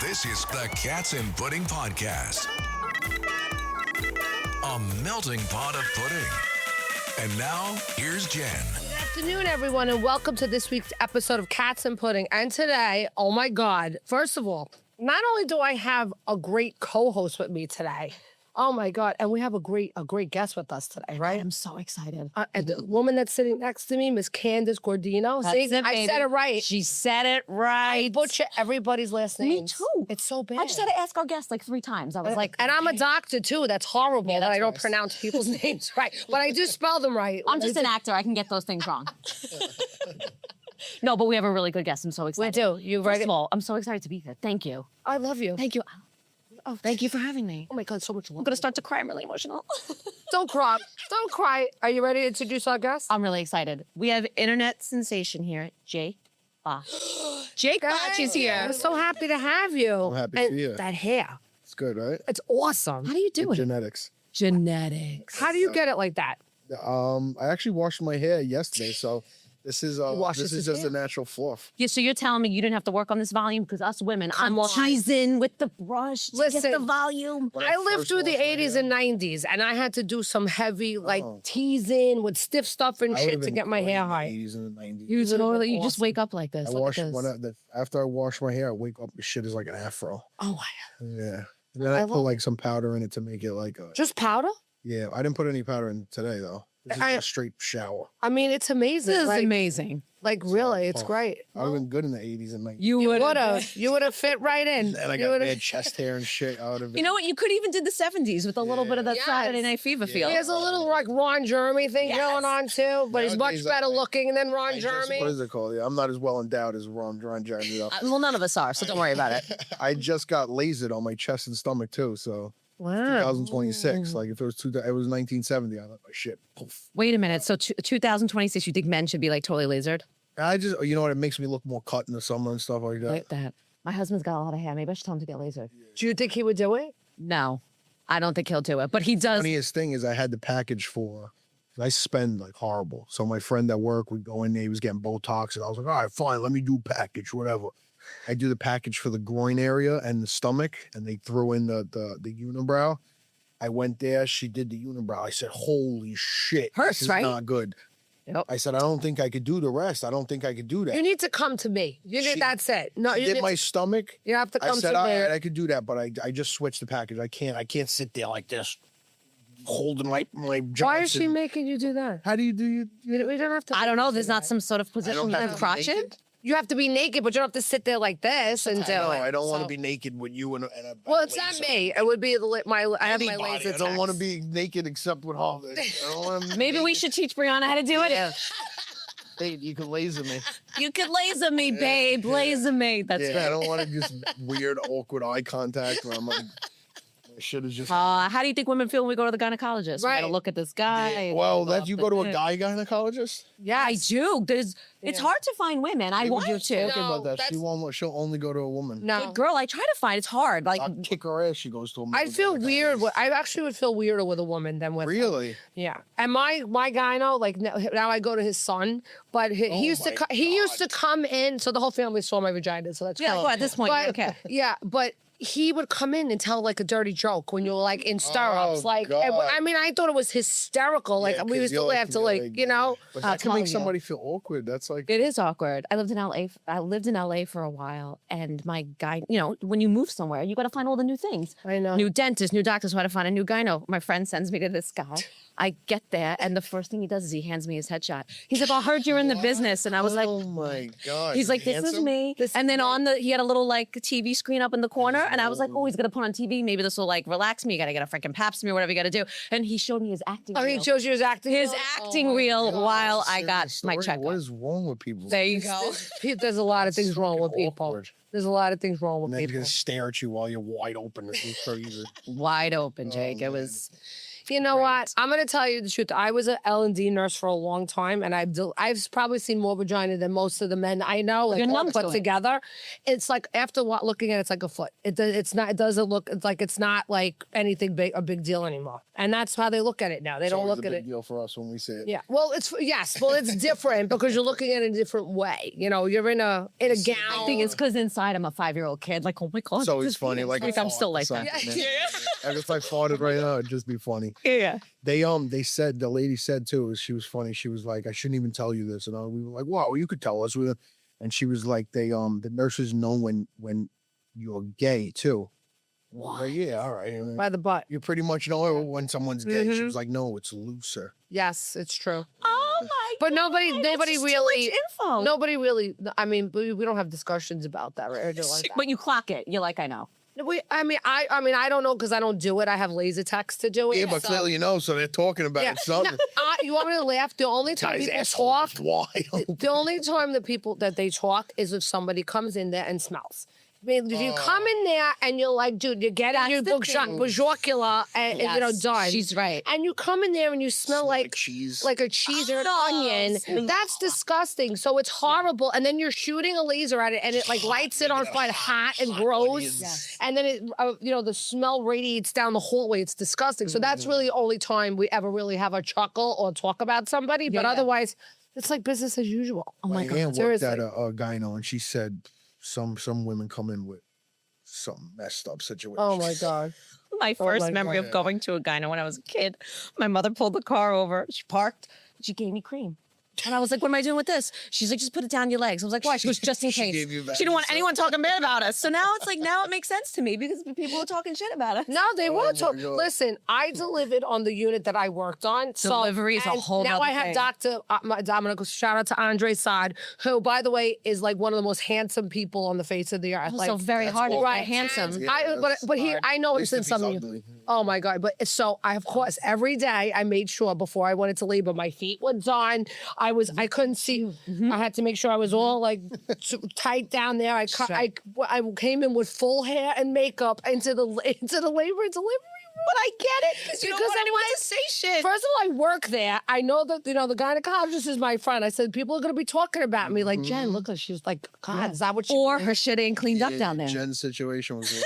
This is the Cats and Pudding Podcast. A melting pot of pudding. And now, here's Jen. Good afternoon, everyone, and welcome to this week's episode of Cats and Pudding. And today, oh my God, first of all, not only do I have a great co-host with me today, oh my God, and we have a great guest with us today, right? I'm so excited. And the woman that's sitting next to me, Miss Candace Gordino. That's See, it, I baby. said it right. She said it I right. butcher everybody's last name. Me too. It's so bad. I just had to ask our guest like 3 times. I was like, and I'm a doctor too. That's horrible Yeah, that that's I don't worse. pronounce people's names right. But I do spell them right. I'm just an actor. I can get those things wrong. No, but we have a really good guest. I'm so We excited. do. You First ready? of all, I'm so excited to be here. Thank you. I love you. Thank you. Oh, thank you for having me. Oh my God, so much love. I'm going to start to cry. I'm really emotional. Don't cry. Don't cry. Are you ready to introduce our guest? I'm really excited. We have internet sensation here, Jake Botch. Jake Botch is here. We're so happy to have you. I'm happy and for you. that hair. It's good, right? It's awesome. How do you do it? Genetics. Genetics. How do you get it like that? I actually washed my hair yesterday, so this is washed this his is just hair? a natural fluff. Yeah, so you're telling me you didn't have to work on this volume? Because us women, I'm on. teasing with the brush to Listen, get the volume. When I lived first through the washed my 80s hair- and 90s, and I had to do some heavy, like, Oh. teasing with stiff stuff and I shit would've to been get my caught in hair the high. 80s and the 90s. You totally, you just awesome. wake up like this. I Look wash at this. after I wash my hair, I wake up. The shit is like an afro. Oh, Yeah. And then I put love like some powder in it to make it like a. just powder? Yeah, I didn't put any powder in today though. This is I- a straight shower. I mean, it's amazing. This is like, amazing. like, really, it's Oh. great. I would have been good in the 80s and 90s. You You would would have. You would have fit right in. And I You got would've- bad chest hair and shit out of it. You know what? You could even did the 70s with a little bit of that Yes. Saturday Night Fever feel. He has a little like Ron Jeremy thing going on too, but he's much Nowadays, better looking than Ron I just- Jeremy. what is it called? Yeah, I'm not as well endowed as Ron Jeremy though. Well, none of us are, so don't worry about it. I just got lasered on my chest and stomach too, so Wow. 2026. Like if it was it was 1970, I let my shit poof. Wait a minute. So 2026, you think men should be like totally lasered? I just, you know what, it makes me look more cut in the summer and stuff like that. Like that. My husband's got a lot of hair. Maybe I should tell him to get lasered. Do you think he would do it? No, I don't think he'll do it. But he does. Funniest thing is I had the package for. I spend like horrible. So my friend at work would go in there, he was getting Botox, and I was like, all right, fine, let me do package, whatever. I do the package for the groin area and the stomach, and they throw in the unibrow. I went there, she did the unibrow. I said, holy shit. Hurts, this is right? not good. Yep. I said, I don't think I could do the rest. I don't think I could do that. You need to come to me. She- That's it. No, She you, did need my to, stomach. you have to I come said, to all me. right, I could do that, but I just switched the package. I can't sit there like this, holding my Why is she Johnson. making you do that? How do you do you? We don't have to. I don't know. do There's not that. some sort of position have you to can be crotch it. naked? You have to be naked, but you don't have to sit there like this and do No, it. I don't want So- to be naked with you and a Well, it's not laser. me. It would be I have my Anybody. laser. I don't want to techs. be naked except with Harvard. I don't want to. Maybe we should teach Brianna how to do it. Yeah. Hey, you can laser me. You could laser me, babe. Laser me. That's Yeah, I right. don't want to just weird, awkward eye contact where I'm like, my shit is just. How do you think women feel when we go to the gynecologist? We Right. gotta look at this guy. well, go that up you the go to a tip. guy gynecologist. I do. It's Yeah. hard to find women. I Maybe want you're to. talking No, about that. that's- She'll only go to a woman. No. Good girl, I try to find. It's hard. Like I'll kick her ass. She goes to a. I'd feel weird. I actually would feel weirder with a woman than with Really? Yeah, and my gyno, like now I go to his son, but he Oh used to my he used to God. come in, so the whole family saw my vagina, so that's yeah, cool. well, at this point, But okay. yeah, but he would come in and tell like a dirty joke when you're like in stirrups, Oh, like God. I mean I thought it was hysterical, like Yeah, we 'cause used to you're laugh to like you know. But I'll that can tell make you. somebody feel awkward. That's like. It is awkward. I lived in LA. I lived in LA for a while, and my guy, when you move somewhere, you got to find all the new things. I know. New dentist, new doctor, so I had to find a new gyno. My friend sends me to this guy. I get there, and the first thing he does is he hands me his headshot. He's like, "I heard you're in the business," and I was like, oh my God. He's like, "This is Handsome? me." And then he had a little like TV screen up in the corner, and I was like, "Oh, he's gonna put on TV. Maybe this will like relax me. You gotta get a freaking pap smear, whatever you gotta do." And he showed me his acting. Oh, he reel. shows you his acting. His reel? acting Oh, my reel God. while I got Serious my story? checkup. What is wrong with people? There you go. There's a lot of things wrong with Fucking people. awkward. There's a lot of things wrong with And they're people. gonna stare at you while you're wide open. It's crazy. Wide open, Jake. Oh, It was. You know what? I'm gonna tell you the truth. I was an L&D nurse for a long time, and I've probably seen more vagina than most of the men I know. Like You're all numb put to it. together, it's like after what looking at it, it's like a foot. It's not. It doesn't look. It's like it's not like anything big a big deal anymore. And that's how they look at it now. They don't look at it. Deal for us when we say it. Yeah. Well, it's different because you're looking at it in a different way. You know, you're in a gown. I think it's because inside I'm a 5-year-old kid. Like, oh my God. It's always this funny. feels Like I'm still like that. And if I farted right now, it'd just be funny. Yeah. They said, the lady said too, she was funny. She was like, I shouldn't even tell you this. And we were like, wow, well, you could tell us. And she was like, the nurses know when you're gay too. What? Like, yeah, all right. I mean, By the butt. you pretty much know it when someone's gay. She was like, no, it's looser. Yes, it's true. Oh my But God. nobody That's just really. too much info. Nobody really. I mean, we don't have discussions about that, right? Or anything like that. When you clock it, you're like, I know. I mean, I don't know because I don't do it. I have laser techs to do it. Yeah, but so- clearly you know, so they're talking about it. Something. You want me to laugh? The only time Guy's people asshole talk, is wild. the only time that they talk is if somebody comes in there and smells. I mean, if you come in there and you're like, dude, you're getting your bajocula and you know done. She's right. And you come in there and you smell like cheese. like a cheese or an onion. That's disgusting. So it's horrible. And then you're shooting a laser at it and it like lights it on fire, hot and gross. Yes. And then it, the smell radiates down the hallway. It's disgusting. So that's really the only time we ever really have a chuckle or talk about somebody. But otherwise, it's like business as usual. Oh my My God. aunt worked seriously. at a gyno, and she said some women come in with some messed up situation. Oh my God. My Oh first my memory God. of going to a gyno when I was a kid, my mother pulled the car over. She parked. She gave me cream. And I was like, what am I doing with this? She's like, just put it down your legs. I was like, why? She goes, just in She case. gave you She didn't want Vagisil. anyone talking bad about us. So now it's like, now it makes sense to me because people were talking shit about us. No, they were my talk. God. Listen, I delivered on the unit that I worked on. Delivery is a and whole Now nother I have thing. Dr. I'm gonna go shout out to Andre Saad, who, by the way, is like one of the most handsome people on the face of the earth. Also very hard and right. very handsome. Yeah, I know At him least since if some he's of you. ugly. Oh my God. But so I, of course, every day I made sure before I went into labor, my feet were done. I couldn't see. I had to make sure I was all like tight down there. I came in with full hair and makeup into the labor and delivery. But I get it You don't want anyone to say shit. First of all, I work there. I know that the gynecologist is my friend. I said people are going to be talking about me. Like Jen, look, she was like, God, is that what she? Or her shit ain't cleaned up down there. Jen's situation was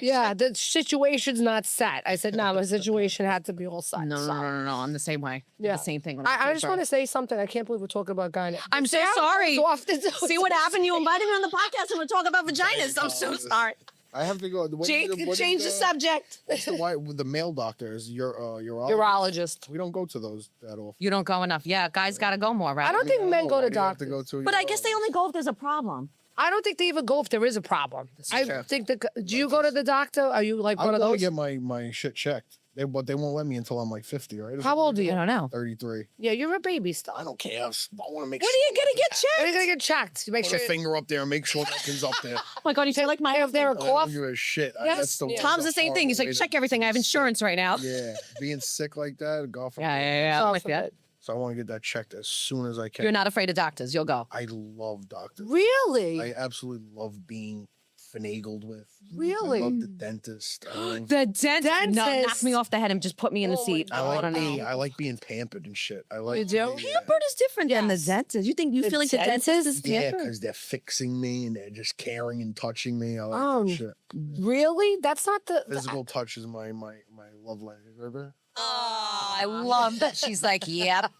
Yeah, the situation's not set. I said, no, my situation had to be all set. No, so. no. I'm the same way. Yeah. The same thing. I just want to say something. I can't believe we're talking about gyne. I'm so sorry. See what happened? happened? You invited me on the podcast and we're talking about vaginas. I'm so sorry. I have to go. Jake, change the subject. Why with the male doctors? Your Urologist. We don't go to those that often. You don't go enough. Yeah, guys got to go more, right? I don't think men go to You have doctors. go to a But I guess they urologist. only go if there's a problem. I don't think they even go if there is a problem. I true. think do you go to the doctor? Are you like one I'm of gonna those? get my shit checked. But they won't let me until I'm like 50, right? How old are I you? don't know. 33. Yeah, you're a baby still. I don't care. I want to make When are sure. you going to get Are checked? you gonna get checked? Make Put sure. a finger up there and make sure nothing's up there. Oh my God, you feel like my If they're a I don't cough. give a shit. Yes. That's the, Yeah. Tom's the same thing. He's like, check everything. I have insurance right now. Yeah, being sick like that, God forbid. Yeah. I'm with you. So I want to get that checked as soon as I can. You're not afraid of doctors. You'll go. I love doctors. Really? I absolutely love being finagled with. Really? I love the dentist. The dentist. No, knock Dentist. me off the head and just put me in the Oh my seat. I God. like don't know. being. I like being pampered and shit. I like. You do? being- Pampered is different than the Yes. dentist. You The feel like the dentist is Yeah, pampered? because they're fixing me and they're just caring and touching me. I like Oh, that shit. Really? That's not the. Physical touch is my love language. Remember? Oh, I love that. She's like, yep.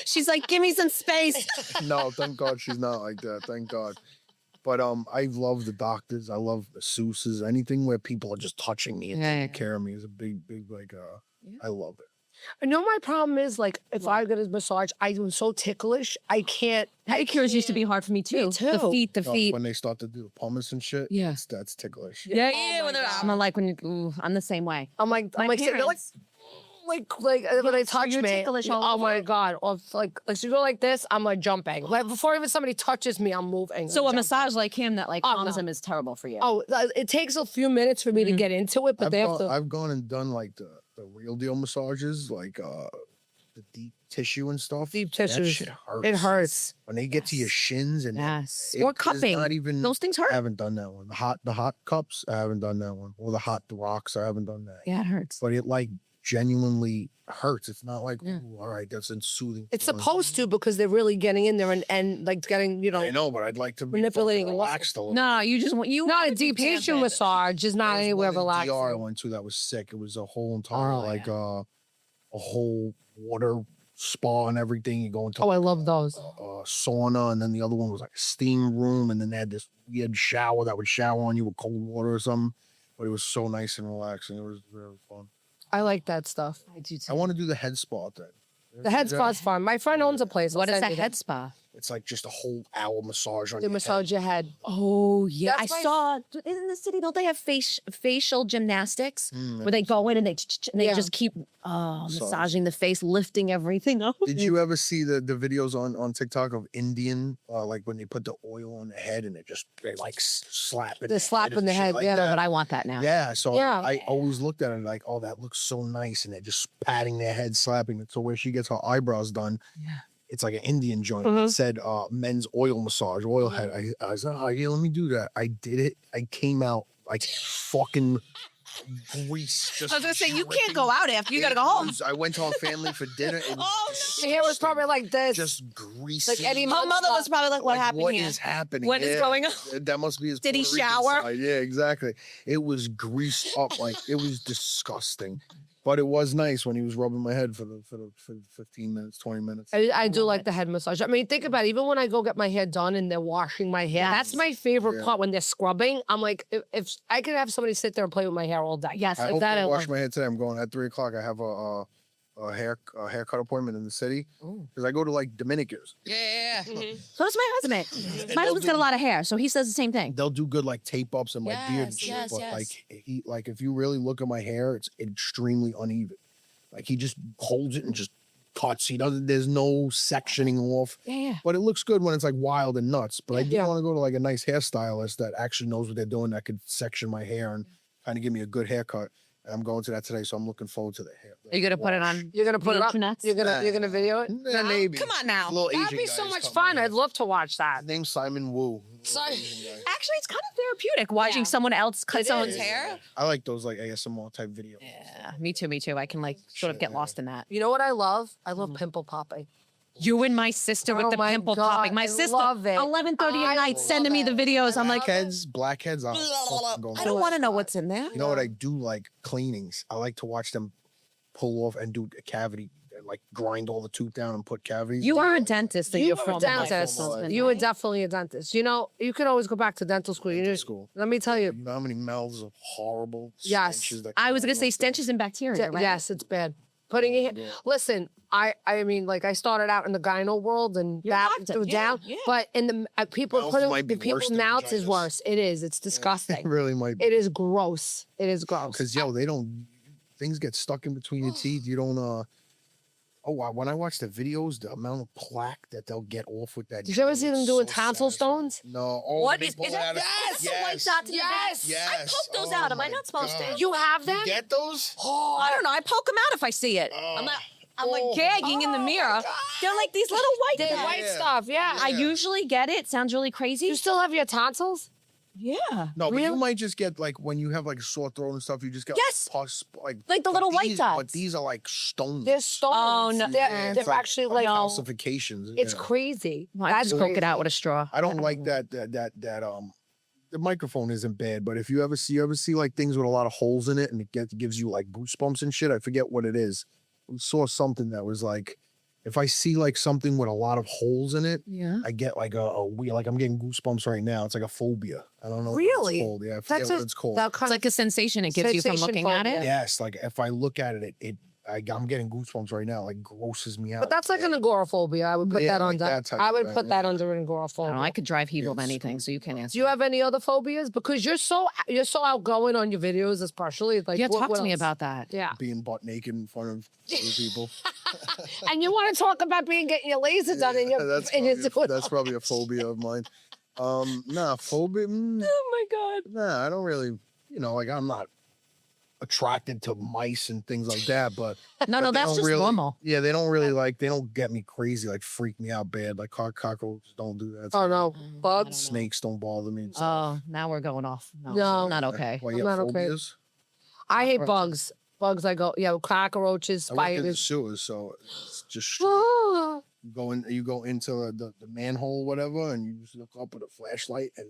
She's like, give me some space. No, thank God she's not like that. Thank God. But I love the doctors. I love masseuses. Anything where people are just touching me and Yeah, taking care of me is a big like. I love it. I know my problem is like if I get a massage, I'm so ticklish. I can't. Pedicures used to be hard for me too. too. The No, feet. when they start to do the pumice and shit. Yeah. that's ticklish. Yeah, Oh my God. I'm like when you. Ooh, I'm the same way. I'm like My sitting there, parents- like when they touch you're me. ticklish all Oh my God! Or if, like you go like this, I'm like jumping. Like before even somebody touches me, I'm moving. So I'm a jumping. massage like him that like Oh, calms no. him is terrible for you. Oh, it takes a few minutes for me to get into it, but they have to. I've gone and done like the real deal massages, like the deep tissue and stuff. Deep That tissues. shit hurts. It hurts. When they get to your shins and Yes. it Or is cupping. Not even, Those things I hurt. haven't done that one. The hot cups, I haven't done that one. Or the hot rocks, I haven't done that. Yeah, it hurts. But it like genuinely hurts. It's not like, Yeah. "Ooh, all right, that's a soothing. It's feeling." supposed to because they're really getting in there and like getting, I know, but I'd like to be manipulating fucking the muscle. relaxed a little. No, you just want you. Not want a to be deep tissue pampered. massage is not There was anywhere one in relaxing. DR I went to that was sick. It was a whole entire Oh, like a whole water spa and everything. You go into Oh, I love those. sauna, and then the other one was like a steam room, and then they had this weird shower that would shower on you with cold water or something. But it was so nice and relaxing. It was really fun. I like that stuff. I do I too. want to do the head spa thing. The head spa's fun. My friend owns a place. What I'll is send that you head spa? It's like just a whole hour massage on They your massage your head. Oh yeah, That's I my- saw in the city. Don't they have facial gymnastics head. where they go in and they Yeah. just keep massaging the face, lifting everything up? Did you ever see the videos on TikTok of Indian, like when they put the oil on the head and they like slap it? They're slapping the head, yeah. No, that? but I want that now. Yeah, so Yeah. I always looked at it like, oh, that looks so nice, and they're just patting their head, slapping it. So where she gets her eyebrows done, Yeah. it's like an Indian joint. Mhm. It said men's oil massage, oil head. I was like, oh yeah, let me do that. I did it. I came out like fucking grease. Just I was gonna say you can't dripping. go out after you gotta It go home. was- I went to our family for dinner. It was Oh, Your hair was probably like this. just greasy. Like Eddie My mother was probably like, "What happened What here? is happening? What is going on?" That must be his. Did he Puerto Rican shower? side. Yeah, exactly. It was greased up like it was disgusting, but it was nice when he was rubbing my head for 15 minutes, 20 minutes. I do like the head massage. I mean, think about it. Even when I go get my hair done and they're washing my hair, that's my favorite Yeah. part when they're scrubbing. I'm like, if I could have somebody sit there and play with my hair all day. Yes, I hope that I I wash love. my hair today. I'm going at 3:00. I have a haircut appointment in the city because I go to like Dominicans. Yeah. So does my husband. My husband's got a lot of hair, so he says the same thing. They'll do good like tape ups and like beard and Yes, shit, yes, but yes. like if you really look at my hair, it's extremely uneven. Like he just holds it and just cuts. He doesn't. There's no sectioning off. Yeah. But it looks good when it's like wild and nuts. But I do Yeah. want to go to like a nice hairstylist that actually knows what they're doing, that could section my hair and kind of give me a good haircut. And I'm going to that today, so I'm looking forward to the hair. Are you gonna put it wash. on? You're gonna put it up. Internets? You're gonna video it. Nah, maybe. Come on now. Little That'd Asian be guy so is much coming fun. in. I'd love to watch that. His name's Simon Wu. Sorry. Asian guy. Actually, it's kind of therapeutic watching someone else cut It someone's is. hair. I like those like ASMR type videos. Yeah, me too. Me too. I can like sort of get lost in that. You know what I love? I love pimple popping. You and my sister with Oh the my pimple God, popping. My I sister, love it. 11:30 I at night, love sending me the it. videos. I'm like, Blackheads. I'll fucking go I don't want to know what's in there. You know what I do like cleanings. I like to watch them pull off and do a cavity, like grind all the tooth down and put cavities. You are a dentist in You your were a former dentist. life. You were definitely a dentist. You know, you could always go back to dental school. You just, School. let me tell you. You know how many mouths of horrible Yes. stenches that I come was gonna out say of- stenches and bacteria. Right? Yes, it's bad. Putting it. Yeah. Listen, I mean, like I started out in the gyno world and You're a that doctor. was Yeah, down. yeah. But in the people Mouth put might be the people's worse than mouths is vaginas. worse. It is. It's It disgusting. really might be. It is gross. It is gross. Because they don't. Things get stuck in between your teeth. You don't. Oh, wow. When I watch the videos, the amount of plaque that they'll get off with that. Did you ever gel see them is doing so tonsil satisfying. stones? No. Oh, What they is pull it? it out of- Yes, the white Yes. dots in the back. Yes. I Yes. poke those Oh out. Am I my not supposed God. to? You have them? Get those? Oh, I don't know. I poke them out if I see it. I'm like gagging in the mirror. They're like these little white The dots. white Yeah. stuff. Yeah. I usually get it. Sounds really crazy. You still have your tonsils? Yeah. No, but Really? you might just get like when you have like a sore throat and stuff, you just get Yes. pus, like Like the but little white these- dots. But these are like stones. They're stones. Oh, no. They're, It's they're actually like calcifications. it's yeah. crazy. Well, I That's just poke crazy. it out with a straw. I don't like that the microphone isn't bad, but if you ever see like things with a lot of holes in it and it gives you like goosebumps and shit, I forget what it is. I saw something that was like, if I see like something with a lot of holes in it, Yeah. I get like a weird, like I'm getting goosebumps right now. It's like a phobia. I don't know what Really? it's called. Yeah, I forget That's what it's called. that It's kind like a sensation it gives you from Sensation looking at phobia. it. Yes, like if I look at it, I'm getting goosebumps right now. Like grosses me out. but that's like an agoraphobia. I would put Yeah, that like under. that type I of would thing, put yeah. that under an I don't know. agoraphobia. I could drive heat of Yes. anything, so you can't answer. Do you have any other phobias? Because you're so outgoing on your videos, especially like. Yeah, what- talk what to me else? about that. Yeah, being butt naked in front of other people. and you want to talk about getting your laser done and your that's and you're doing that's probably a phobia of mine. Nah, phobia. Oh my god. Nah, I don't really. Like I'm not attracted to mice and things like that. But No, but they that's don't just really, normal. Yeah, they don't really like. They don't get me crazy, like freak me out bad. Like cockroaches don't do that. Oh no, I don't bugs. know. Snakes don't bother me. And stuff. Oh, now we're going off. No, No. not okay. Why I'm you have not okay. phobias? I hate Cockroaches. bugs. Bugs, I go, cockroaches, I work in the spiders. sewers, so it's just Ah. you go into the manhole, whatever, and you just look up with a flashlight, and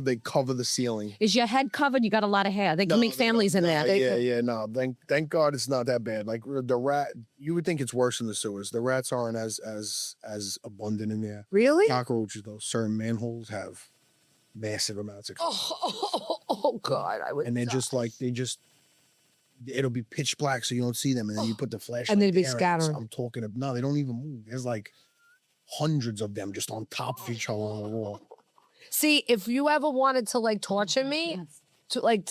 they cover the ceiling. Is your head covered? You got a lot of hair. They can make families in there. No. Thank God it's not that bad. Like the rat, you would think it's worse in the sewers. The rats aren't as abundant in there. Really? Cockroaches, though, certain manholes have massive amounts of Oh, God, I would. and they're die. just like it'll be pitch black so you don't see them, and then you put the flashlight And they'd be there, scattering. I'm talking of no, they don't even move. There's like hundreds of them just on top of each other on the wall. See, if you ever wanted to like torture me, to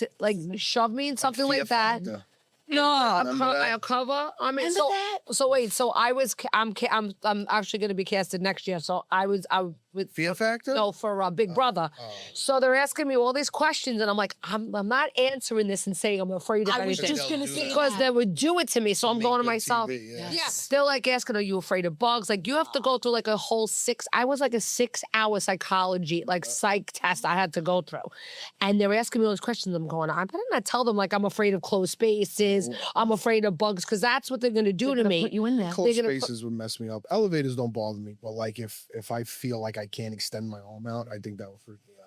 shove me in something Fear like that. factor. No, Remember that? I'll cover. I mean, Remember so that? so wait, so I'm actually going to be casted next year. So I with Fear factor? no for Big Brother. So they're asking me all these questions, and I'm like, I'm not answering this and saying I'm afraid of I was anything just gonna say because they would do it to me. So I'm Make going to good myself. TV, yeah. Yeah, they're like asking, "Are you afraid of bugs?" Like you have to go through like a whole I was like a 6-hour psychology psych test I had to go through, and they're asking me all those questions. I'm going, I better not tell them like I'm afraid of closed spaces. I'm afraid of bugs because that's what they're gonna do to me. Put you in there. Close They're gonna spaces would mess me up. Elevators don't bother me, but like if I feel like I can't extend my arm out, I think that would freak me out.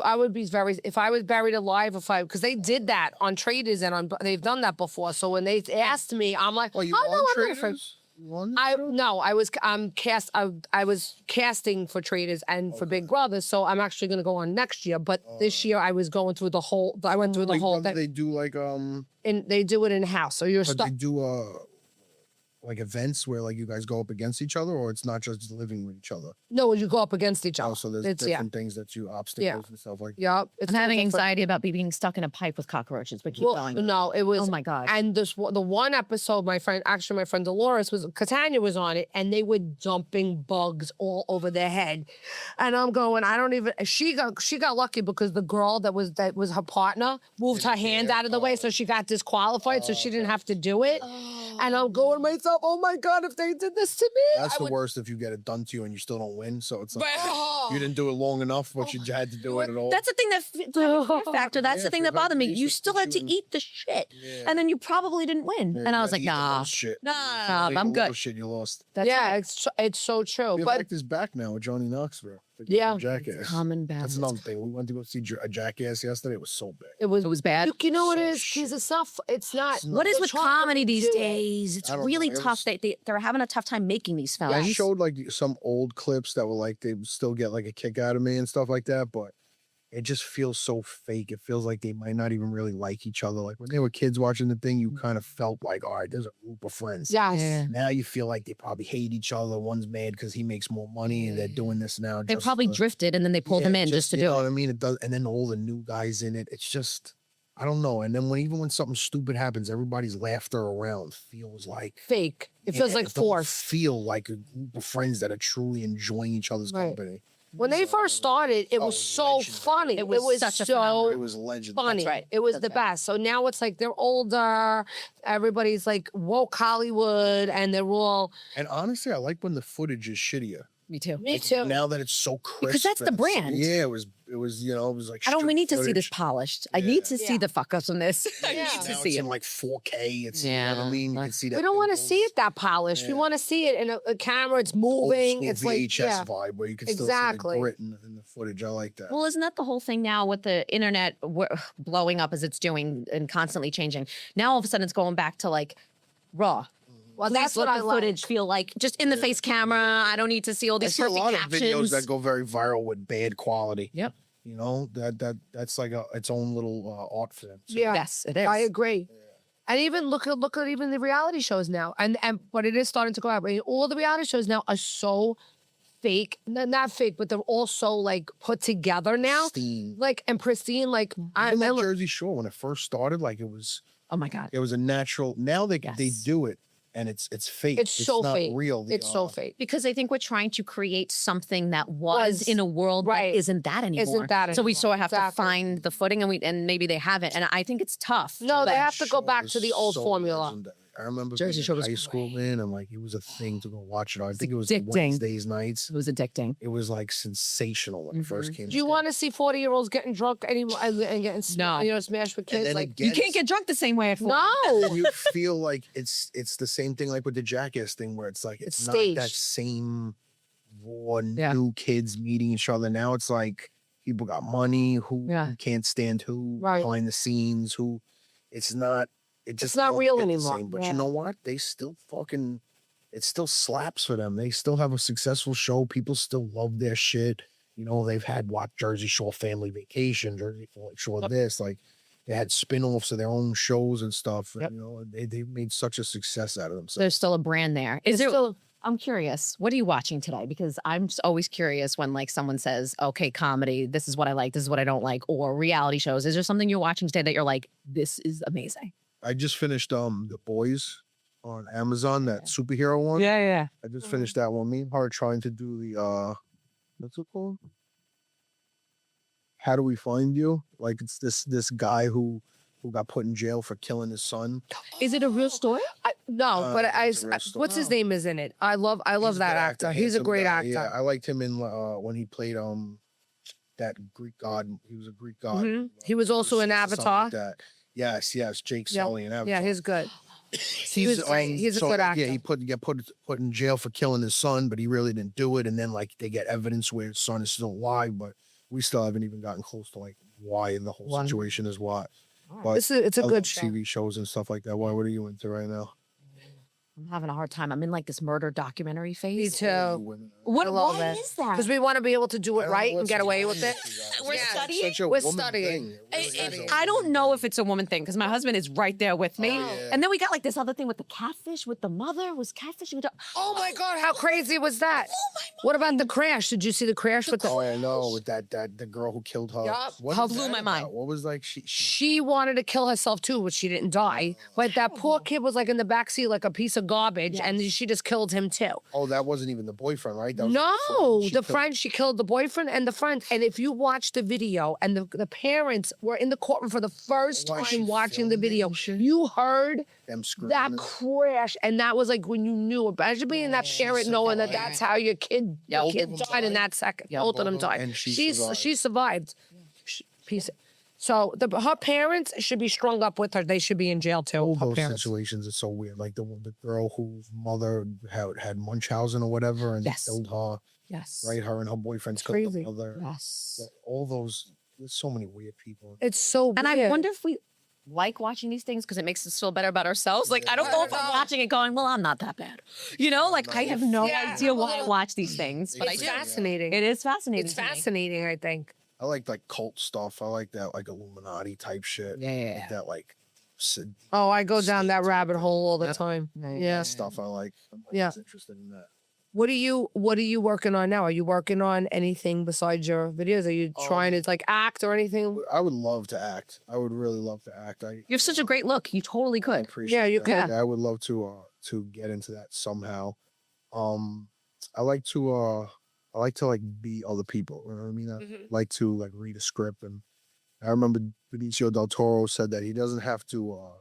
I would be very if I was buried alive because they did that on Traders and they've done that before. So when they asked me, I'm like, Oh, you oh on no, I'm not afraid. Traders? You on I Traders? no, I was I was casting for Traders and for Big Brother, so I'm actually gonna go on next year. But this year I was going through the whole. I went through the Like, whole whether thing, they do like and they do it in house. So you're but stuck. they do like events where like you guys go up against each other, or it's not just living with each other. No, you go up against each other. Oh, so there's It's different things that you obstacles and stuff like. Yeah, it's I'm having different. anxiety about being stuck in a pipe with cockroaches, but keep Well, going. no, it was. Oh my God. And the one episode, my friend Dolores Catania was on it, and they were dumping bugs all over their head, and I'm going, I don't even. She got lucky because the girl that was her partner moved her hand out of the way, so she got disqualified, so she didn't have to do it. And I'm going to myself, oh my God, if they did this to me, That's I the would. worst if you get it done to you and you still don't win. So it's like Oh. you didn't do it long enough, but you had to do it at all. That's the thing fear factor. That's Yeah, the thing fear that bothered me. factor You used to still put had to you in- eat the shit, Yeah. and then you probably didn't win. Yeah, And I you was gotta like, eat the nah, bullshit. nah, Like I'm the little good. Shit you lost. That's Yeah, right. it's so true. Fear But Factor's back now with Johnny Knoxville. Yeah. Jackass. Coming back. That's another thing. We went to go see a Jackass yesterday. It was so bad. it was. It was bad. You know what it So is? Because it's not. It's not. What is they're with trying comedy to these do it. days? It's I don't really know. It tough. was- They're having a tough time making these I films. showed like some old clips that were like they would still get like a kick out of me and stuff like that, but it just feels so fake. It feels like they might not even really like each other. Like when they were kids watching the thing, you kind of felt like, all right, there's a group of friends. Yes. Yeah. Now you feel like they probably hate each other. One's mad because he makes more money, and they're doing this now. They just probably for- drifted and then they pulled Yeah, him in just to you do know it. what I mean? It does, and then all the new guys in it. It's just, I don't know. And then even when something stupid happens, everybody's laughter around feels like Fake. It feels like it don't forced. Feel like a group of friends that are truly enjoying each other's Right. company. When they first started, it Oh, was it was so legendary. funny. It was such a phenomenon. It was legend. funny. right. It was That's the right. best. So now it's like they're older. Everybody's like woke Hollywood, and they're all. And honestly, I like when the footage is shittier. Me too. Me too. Now that it's so crisp. Because that's the and it's- brand. Yeah, it was it was like. I don't. We straight need to see this footage. polished. I Yeah. need to see Yeah. the fuck ups on this. I Yeah. need Now to it's see in it. like 4K. It's you know what Yeah, I mean. You like- can see that. We don't want to thing see goes- it that polished. We Yeah. want to see it in a camera. It's old moving. school It's like VHS vibe where you can still Exactly. see the grit in the footage. I like that. Well, isn't that the whole thing now with the internet blowing up as it's doing and constantly changing? Now all of a sudden it's going back to like raw. Well, Please that's let what I the like. footage feel like just in the face camera. I don't need to see all I these see a perfect lot captions. of videos that go very viral with bad quality. Yep. You know that's like its own little art form. So Yeah. Yes, it is. I agree. And even look at even the reality shows now, and but it is starting to go out. I mean, all the reality shows now are so fake, not fake, but they're all so like put together now, Pristine. like and pristine. Like Even like look- Jersey Shore when it first started, like it was Oh my God. a natural. Now they Yes. do it and it's fake. It's so not fake. real. It's so fake. Because I think we're trying to create something that was in a world right. that isn't that anymore. Isn't that so we anymore. sort of have to Exactly. find the footing, and maybe they haven't. And I think it's tough. No, they but- have to go back to the old So formula. legendary. I remember Jersey being Shore in was high school, great. man, and like it was a thing to go watch it on. I think it was addicting. Wednesdays nights. It was addicting. It was like sensational when it first came. Do you want to see 40-year-olds getting drunk anymore and getting No. smashed with And kids? then Like, again, You can't get drunk the same way at 40. no. you feel like it's the same thing like with the Jackass thing where it's like It's not that staged. same raw Yeah. new kids meeting each other. Now it's like people got money who Yeah. can't stand who Right. behind the scenes who it's not not don't real hit the anymore. same. But Yeah. you know what? They still fucking it still slaps for them. They still have a successful show. People still love their shit. You know, they've had Jersey Shore Family Vacation, Jersey Shore this, like they had spin-offs of their own shows and stuff. And, Yep. you know, they made such a success out of themselves. There's still a brand there. Is It's there? still- I'm curious. What are you watching today? Because I'm just always curious when like someone says, "Okay, comedy. This is what I like. This is what I don't like," or reality shows. Is there something you're watching today that you're like, "This is amazing"? I just finished The Boys on Amazon, that superhero one. yeah. I just finished that one. Me and her are trying to do the what's it called? How Do We Find You? Like it's this guy who got put in jail for killing his son. Is it a real story? No, but it's a real story. what's his name is in it? I love He's a that good actor. He's a handsome great guy. actor. Yeah, I liked him in when he played that Greek god. He was a Greek god. Mhm. He was also in Something Avatar. like that. Yes, Jake Yeah. Sully in Avatar. Yeah, he's good. He's he's a good actor. Yeah, he got put in jail for killing his son, but he really didn't do it. And then like they get evidence where his son is still alive, but we still haven't even gotten close to like why the whole Why? situation is what. But It's a I good love show. TV shows and stuff like that. What are you into right now? I'm having a hard time. I'm in like this murder documentary Me phase. too. What? I love Why it. is that? Because we want to be able to do it right and get away with it. We're Yeah. studying? Such a We're woman studying. thing. It really is a I don't woman know thing. if it's a woman thing because my husband is right there with me. Oh, yeah. And then we got like this other thing with the catfish with the mother. Was catfish? Oh my God, how crazy was that? What about the crash? Did you see the crash with the? Oh, I know with that the girl who killed her. Yup. What How is blew that my about? mind. What was like she She wanted to kill herself too, but she didn't die. But that poor kid was like in the backseat like a piece of garbage, and she just killed him too. Oh, that wasn't even the boyfriend, right? That was No, She the killed- friend, she killed the boyfriend and the friend. And if you watch the video, and the parents were in the courtroom for the first Why, she time watching the filmed it video, and shit? you heard them screaming. that crash. And that was like when you knew. Imagine being that parent knowing that that's how your kid, Yeah, your both of kid them died in died? that second. Yeah, Both of them both of them, died. and she She survived. survived. Piece. So her parents should be strung up with her. They should be in jail too. All Her those parents. situations are so weird. Like the girl whose mother had Munchausen or whatever and Yes. killed her. Yes. Right, her and her boyfriend's killed crazy. the mother. Yes. All those. There's so many weird people. It's so And I weird. wonder if we like watching these things because it makes us feel better about ourselves. Like, I don't know if I'm watching it going, well, I'm not that bad. You know, like I have no Yeah. idea why I watch these things, but I It's do. fascinating. It is fascinating. It's to me. fascinating, I think. I like cult stuff. I like that like Illuminati type shit. Yeah. Like that like sad Oh, I go down that States. rabbit hole all the Yep. time. Right. Yeah. stuff. I like. I'm Yeah. always interested in that. What are you working on now? Are you working on anything besides your videos? Are you trying to like act or anything? I would love to act. I would really love to act. You have such a great look. You totally I could. appreciate Yeah, you that. can. Yeah, I would love to get into that somehow. I like to like be other people. You know what I mean? I like to like read a script, and I remember Benicio del Toro said that he doesn't have to.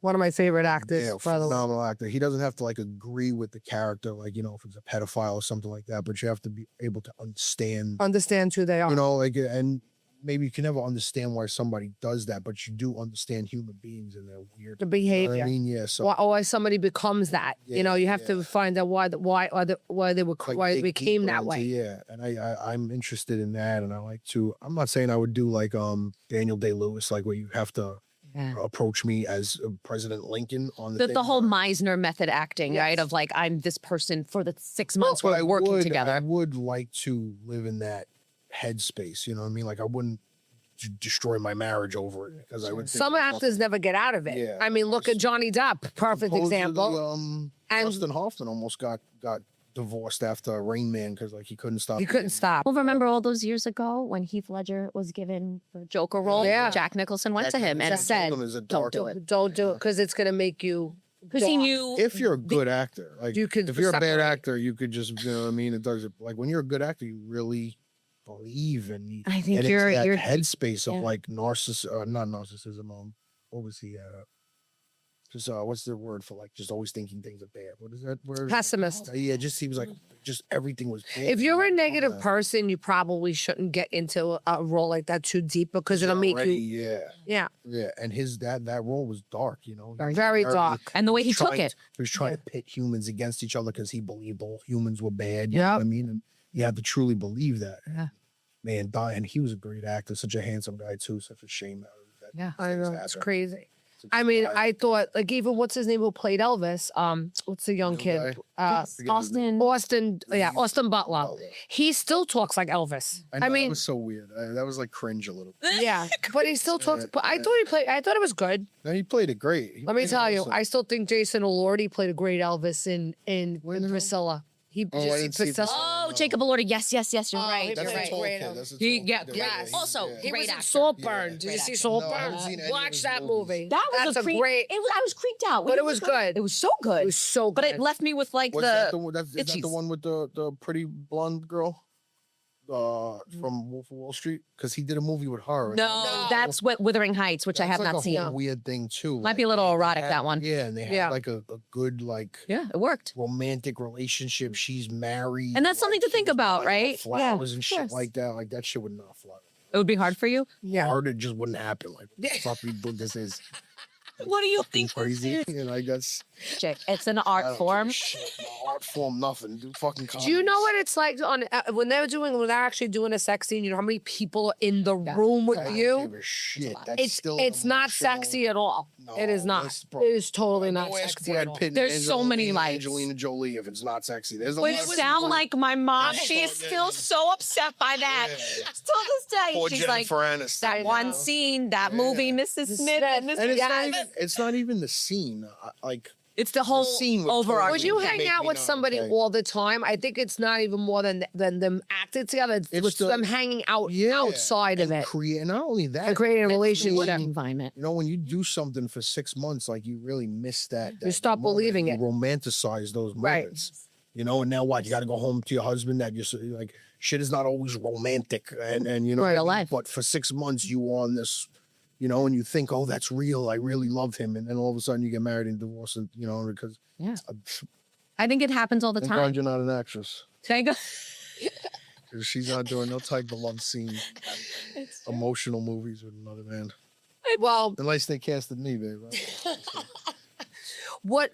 One of my favorite actors, Yeah, by the way. phenomenal actor. He doesn't have to like agree with the character, like if it's a pedophile or something like that. But you have to be able to understand. Understand who they are. Like and maybe you can never understand why somebody does that, but you do understand human beings and their weird The You know behavior. what I mean? Yeah. So Why somebody becomes that. Yeah, You have to find out why they were like, why it dig became deeper that into- way. Yeah, and I'm interested in that, and I like to. I'm not saying I would do like Daniel Day-Lewis, like where you have to Yeah. approach me as President Lincoln on the The thing, whole but- Meisner method acting, right? Yes. Of like, I'm this person for the 6 months but we're working I together. would like to live in that headspace. You know what I mean? Like I wouldn't destroy my marriage over it because I would. think Some myself- actors never get out of it. Yeah. I mean, look at Johnny Depp, perfect Supposedly, example. And- Dustin Hoffman almost got divorced after Rain Man because like he couldn't stop. He couldn't stop. Well, remember all those years ago when Heath Ledger was given the Joker role? Yeah. Jack Nicholson went to him and Jack said, Nicholson is a "Don't dark- do it," Don't do it because it's gonna make you. because he knew. If you're a good actor, like You could if you're a bad separate. actor, you could just you know what I mean. It does it like when you're a good actor, you really believe in. I think and you're- it's that you're- headspace of yeah. like not narcissism. What was he? Just what's the word for like just always thinking things are bad? What is that word? Pessimist. Yeah, just he was like just everything was bad. If you're a negative Yeah. person, you probably shouldn't get into a role like that too deep because it'll make Already, you. yeah, Yeah, and his that role was dark. You know, very dark. And the way he took trying- it. He was trying to pit humans against each other because he believed all humans were bad. You know Yep. what I mean? And you have to truly believe that. Yeah. Man, and he was a great actor, such a handsome guy too. Such a shame that Yeah. I know things it's happen. crazy. Such I a mean, guy. I thought like even what's his name who played Elvis? What's the young Young kid? guy? Forget his name. Austin. Austin Butler. Oh, He still talks like Elvis. I, know, I mean, that was so weird. That was like cringe a little. yeah, but he still talks. But I thought he played. I thought it was good. No, he played it great. He Let me played it tell you, awesome. I still think Jason Elordi played a great Elvis in When- Priscilla. He Oh, I didn't see Priscilla. Oh, No. Jacob Elordi. Yes, yes, yes. You're Oh, right. That's You're a right. tall Great kid. Elvis. That's a He- tall yeah, kid. yes. Also, yeah. He great was in actor. Saltburn. Yeah. Did you see Great Saltburn? No, I haven't seen any of Watch his that movies. movie. That was That's a great. I was creeped out. But it was good. It was so good. It was so good. But it left me with like Is that the itchies. one with the pretty blonde girl from Wolf of Wall Street? Because he did a movie with her. No, that's what Wuthering Heights, which I That's have like not a seen. whole weird thing too. Might be a little erotic, had- that one. Yeah, and they had Yeah. like a good like Yeah, it worked. romantic relationship. She's married, And that's something to she think was about, buying right? Flowers Yeah, and of shit course. like that. Like that shit would not fly. It would be hard for you. Yeah. Hard, it just wouldn't happen. Like what the fuck we think this is What do you fucking think? crazy. And like that's Chick, it's an I art don't give a form. shit. No art form, nothing. Do fucking. Do you know what it's like on when they're actually doing a sex scene? You know how many people are in the room with I don't you? give a shit. That's still It's not emotional. sexy at all. it is No, not. that's- bro, It is totally not Go ask sexy at Brad all. Pitt and There's so many Angelina- lights. Angelina Jolie if it's not sexy. There's a But lot you of sound people- like my mom. Yeah. She is still so upset by that. Yeah. Still this day. Poor She's like, Jennifer Aniston. that one scene, that movie, Mrs. Smith. And And Mrs. it's not even the scene. Like It's the whole scene would overarching. When you Make hang me out with not somebody okay. all the time, I think it's not even more than them acting together. It's It's with the- them hanging out Yeah, outside of it create, not only that, and creating a relationship. Whatever environment. you know, when you do something for 6 months, like you really miss that. You stop moment. believing You it. romanticize those Right. moments. You know, and now what? You got to go home to your husband. That you're like, shit is not always romantic, and you know, Right, what I mean? alive. But for 6 months, you on this, you know, and you think, oh, that's real. I really love him, and then all of a sudden you get married and divorced, and you know, because Yeah. I think it happens all the thank time. God you're not an actress. Thank God. 'Cause she's not doing no type of love scene, emotional movies with another man. Well, Unless they casted me, babe.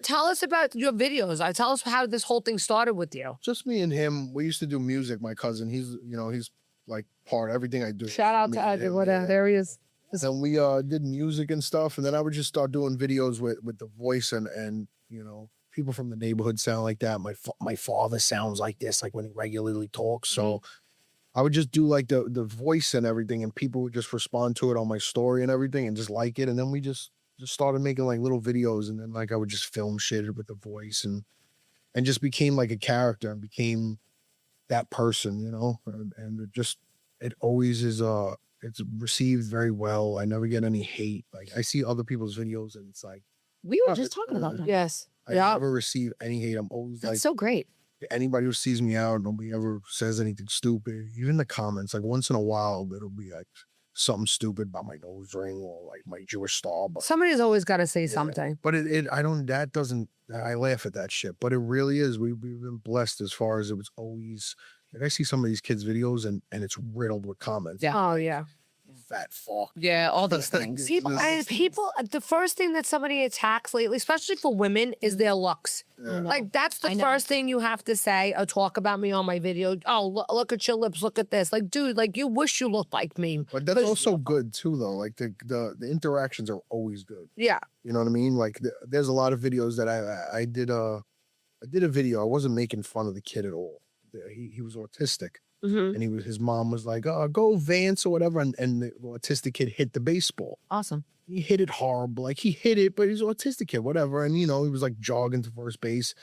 tell us about your videos. Tell us how this whole thing started with you. Just me and him. We used to do music. My cousin, he's like part of everything I do. Shout out Me to and Edgar. him, What yeah. there he is. Then we did music and stuff, and then I would just start doing videos with the voice and you know, people from the neighborhood sound like that. My father sounds like this, like when he regularly talks. So I would just do like the voice and everything, and people would just respond to it on my story and everything, and just like it. And then we just started making like little videos, and then like I would just film shit with the voice and just became like a character and became that person, you know. And it always is it's received very well. I never get any hate. Like I see other people's videos and it's like We were Oh, just it's talking about that. Yes. I Yeah. never receive any hate. I'm always That's like so great. anybody who sees me out, nobody ever says anything stupid. Even the comments, like once in a while, it'll be like something stupid about my nose ring or like my Jewish star. But Somebody's always got to say something. but I laugh at that shit. But it really is. We've been blessed as far as it was always. Like I see some of these kids' videos and it's riddled with comments. Yeah. Oh yeah. Fat fuck. Yeah, all these things. People, the first thing that somebody attacks lately, especially for women, is their looks. Yeah. Like that's the I know. first thing you have to say or talk about me on my video. Oh, look at your lips. Look at this. Like, dude, like you wish you looked like me. But that's also good too, though. Like the interactions are always good. Yeah. You know what I mean? Like there's a lot of videos that I did. I did a video. I wasn't making fun of the kid at all. He was autistic, hmm and his mom was like, "Oh, go Vance or whatever," and the autistic kid hit the baseball. Awesome. He hit it horrible. Like he hit it, but he's an autistic kid, whatever. And you know, he was like jogging to first base,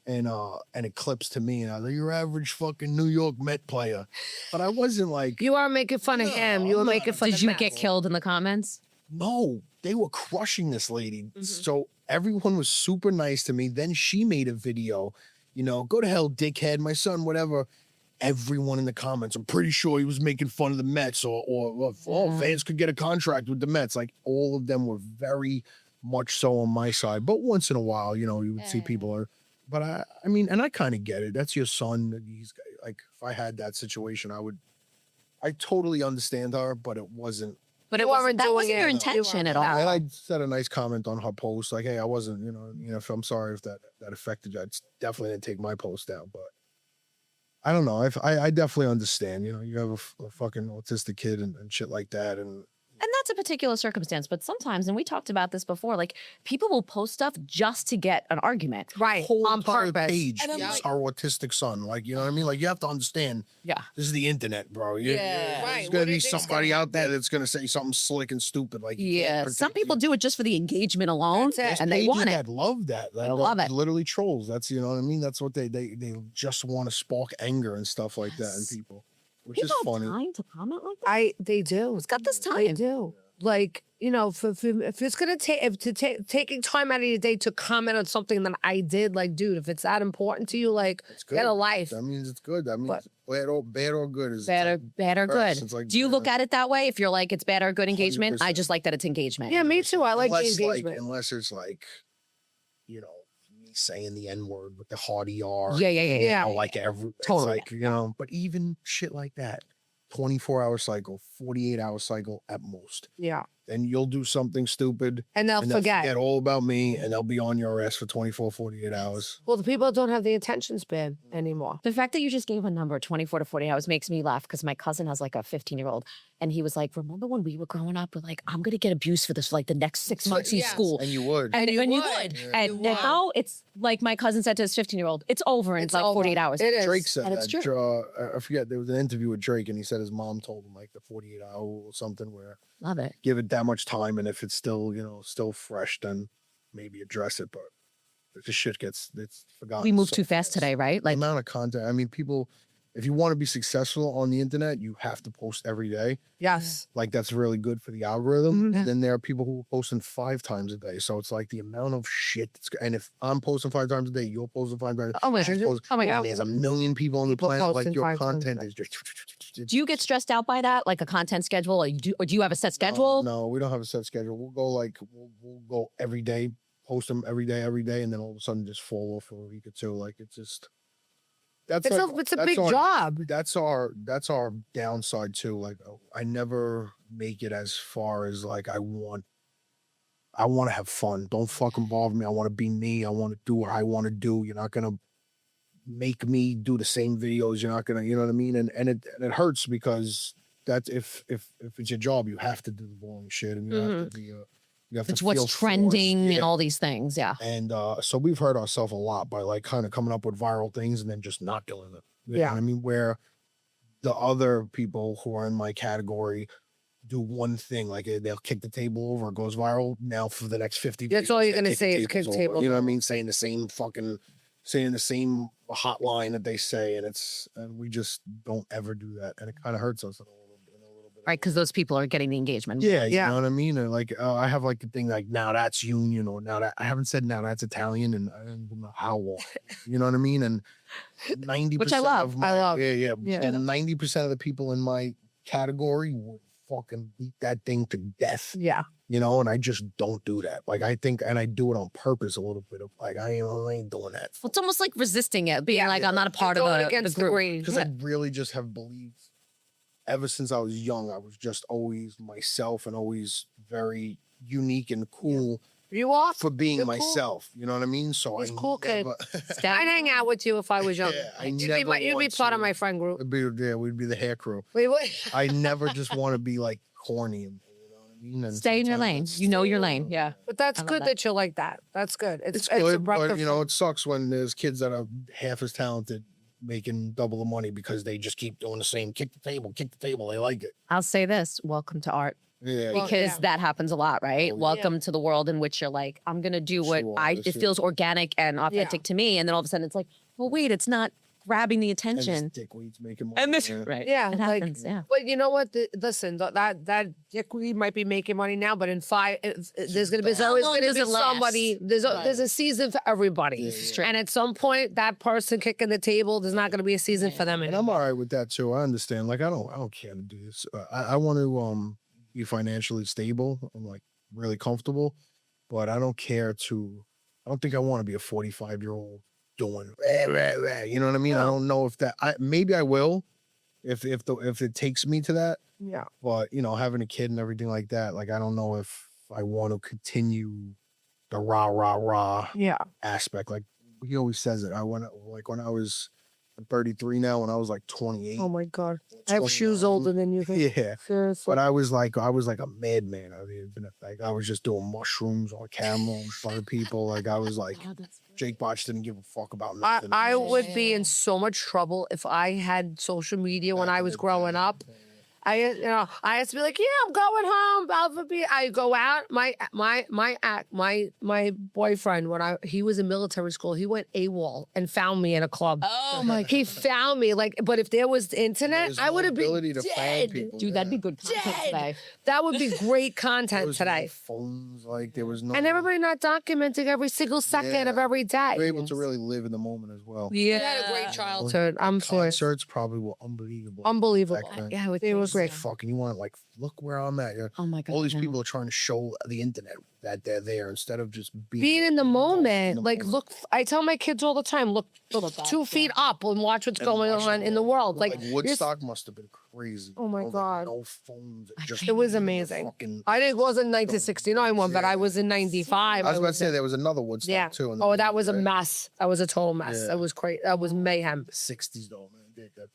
and it clips to me, and I was like, "Your average fucking New York Met player," but I wasn't like, You are making fun of him. You were I'm not. making fun Did of you Matt. get killed in the comments? no, they were crushing this lady. So everyone was super nice to me. Then she made a video, go to hell, dickhead, my son, whatever. Everyone in the comments, I'm pretty sure he was making fun of the Mets or fans could get a contract with the Mets. Like all of them were very much so on my side. But once in a while, you would see people are, but I mean, and I kind of get it. That's your son. He's like, if I had that situation, I totally understand her, but it wasn't. But You weren't that doing wasn't your it. intention at No. all. And I said a nice comment on her post, like, "Hey, I wasn't, if I'm sorry if that affected you. I definitely didn't take my post down, but I don't know. I definitely understand. You have a fucking autistic kid and shit like that, and And that's a particular circumstance, but sometimes, and we talked about this before, like people will post stuff just to get an argument. Right. whole On entire purpose. page And I'm is like- our autistic son. Like, you know what I mean? Like, you have to understand. Yeah. This is the internet, bro. Yeah. Right. There's What gonna do you be think's somebody gonna out there that's gonna say something slick and stupid. Like, you can't Yeah. protect Some people you. do it just for the engagement alone, That's it. and they Pages want it. that love that. I love it. Literally trolls. That's, you know what I mean? That's what they just want to spark anger and stuff like that in Yes. people, which People is have funny. time to comment like that. They do. It's got this They time. do. Like, if it's gonna taking time out of your day to comment on something that I did, like, dude, if it's that important to you, like, It's good. get a life. That means it's good. That means But- bad or good is Bad or first. good. It's like, Do you look at it that way? If you're like, it's bad or good engagement, I 100%. just like that it's engagement. Yeah, me too. I like the unless, engagement. unless it's like, me saying the N word with the hard ER. Yeah. Yeah. Like every it's Totally. like, but even shit like that, 24-hour cycle, 48-hour cycle at most. Yeah. Then you'll do something stupid And they'll and they'll forget. forget all about me and they'll be on your ass for 24, 48 hours. Well, the people don't have the attention span anymore. The fact that you just gave a number, 24 to 40 hours, makes me laugh because my cousin has like a 15-year-old and he was like, remember when we were growing up? We're like, I'm going to get abused for this for like the next 6 months in Yes. school. And you would. And you would. would. Yeah. And You would. now it's like my cousin said to his 15-year-old, it's over in It's like over. 48 hours. It is. Drake said And it's that. true. I forget, there was an interview with Drake and he said his mom told him like the 48-hour or something where Love it. give it that much time, and if it's still, still fresh, then maybe address it. But the shit it's forgotten. We move so too fast today, right? The Like, amount of content. I mean, people, if you want to be successful on the internet, you have to post every day. Yes. Like that's really good for the algorithm. Mhm. Then there are people who are posting 5 times a day. So it's like the amount of shit. And if I'm posting 5 times a day, you're posting 5 times. oh my, she's posting- oh my and God. there's a million people on the People planet. Like posting your 5 times a content day. is just. Do you get stressed out by that? Like a content schedule? Or do you have a set schedule? No, we don't have a set schedule. We'll go we'll go every day, post them every day, and then all of a sudden just fall off for a week or two. Like it's just that's It's like, it's a that's big our, job. That's our downside too. Like I never make it as far as like I want to have fun. Don't fucking bother me. I want to be me. I want to do what I want to do. You're not gonna make me do the same videos. You're not gonna, you know what I mean? And it hurts because that's if it's your job, you have to do the boring shit, and you have to be you have It's to what's feel trending forced. and Yeah. all these things. Yeah. And so we've hurt ourselves a lot by like kind of coming up with viral things and then just not doing them. You know Yeah. what I mean? Where the other people who are in my category do one thing, like they'll kick the table over, it goes viral. Now for the next 50 That's videos, all you're they gonna say is kick the tables table over. You know what I over. mean? Saying the same hotline that they say, and we just don't ever do that, and it kind of hurts us in a little bit. Right. Because those people are getting the engagement. Yeah, Yeah. you know what I mean? Or like, I have like the thing like, now that's union, or now that I haven't said now that's Italian, and I don't know how long. You know what I mean? And 90%, Which I love. of my, I love. yeah, Yeah. and 90% of the people in my category would fucking beat that thing to death. Yeah. And I just don't do that. Like I think, and I do it on purpose a little bit of like I ain't doing that Well, it's almost like resisting it, being Yeah. like, I'm not a part You're of going the against the group. grain. because I really just have believed ever since I was young. I was just always myself and always very unique and cool. You off? For being You're cool. myself, you know what I mean? So He's I cool kid. never, I'd hang out with you if I was young. Yeah, I you'd be, never you'd be want part of to- my friend group. we'd be the hair crew. We would. I never just want to be like corny, and you know what I mean? And Stay in your lane. sometimes You know it's- your lane. Yeah. But that's I love good that. that you're like that. That's good. It's a good, breath but of it sucks when there's kids that are half as talented making double the money because they just keep doing the same kick the table. They like it. I'll say this. Welcome to art. Yeah. Well, because yeah. that happens a lot, right? Oh, yeah. Welcome to the world in which you're like, I'm gonna do what Sure, it this feels is- organic and authentic to me, and then all of a sudden it's like, well, wait, it's not grabbing the And attention. this dickweed's making money. And this, yeah. right? Yeah, it like- happens. Yeah. But you know what? Listen, that dickweed might be making money now, but in there's gonna be How always long gonna does be it last? somebody. There's a season for everybody, Yeah, yeah. and at some point, that person kicking the table, there's not gonna be a season for them And anymore. I'm all right with that too. I understand. Like I don't care to do this. I want to be financially stable. I'm like really comfortable, but I don't care to. I don't think I want to be a 45-year-old doing rah, rah, rah, you know what I mean? I No. don't know if that. Maybe I will, if it takes me to that. Yeah, But you know, having a kid and everything like that, like I don't know if I want to continue the rah rah rah yeah. aspect. Like he always says it. When I was I'm 33 now. When I was like 28, Oh my god, I have shoes 29. older than you. Yeah. Seriously. But I was like a madman. I was just doing mushrooms on camera in front of people. Like I was like Jake Botch didn't give a fuck about nothing. I would be in so much trouble if I had social media when I was growing up. I had to be like, yeah, I'm going home. I go out. My boyfriend, he was in military school, he went AWOL and found me in a club. Oh my god, He found me, but if there was the internet, There's I no would have been ability to find dead. people. dude, that'd be good content Dead. today. That would be great There content was today. no phones, like there was no. And everybody not documenting every single second of Yeah. every day. You're able to really live in the moment as well. You had a great childhood. I'm sure. Concerts probably were unbelievable. Unbelievable. back then. Yeah, It was great. Fucking, you want like look where I'm at. Yeah. Oh my god, All these yeah. people are trying to show the internet that they're there instead of just Being in the moment, the like moment. look. I tell my kids all the time, look 2 feet up and watch what's going watch on the in the world. Like Like you're- Woodstock must have been crazy. Oh my Like, God. no phones. It was amazing. I didn't wasn't 1969 one, but I was in 95. I was about to say there was another Woodstock yeah. too. in Oh, the that was a right? mess. That was a total mess. Yeah. That was crazy. That was mayhem. 60s though, man.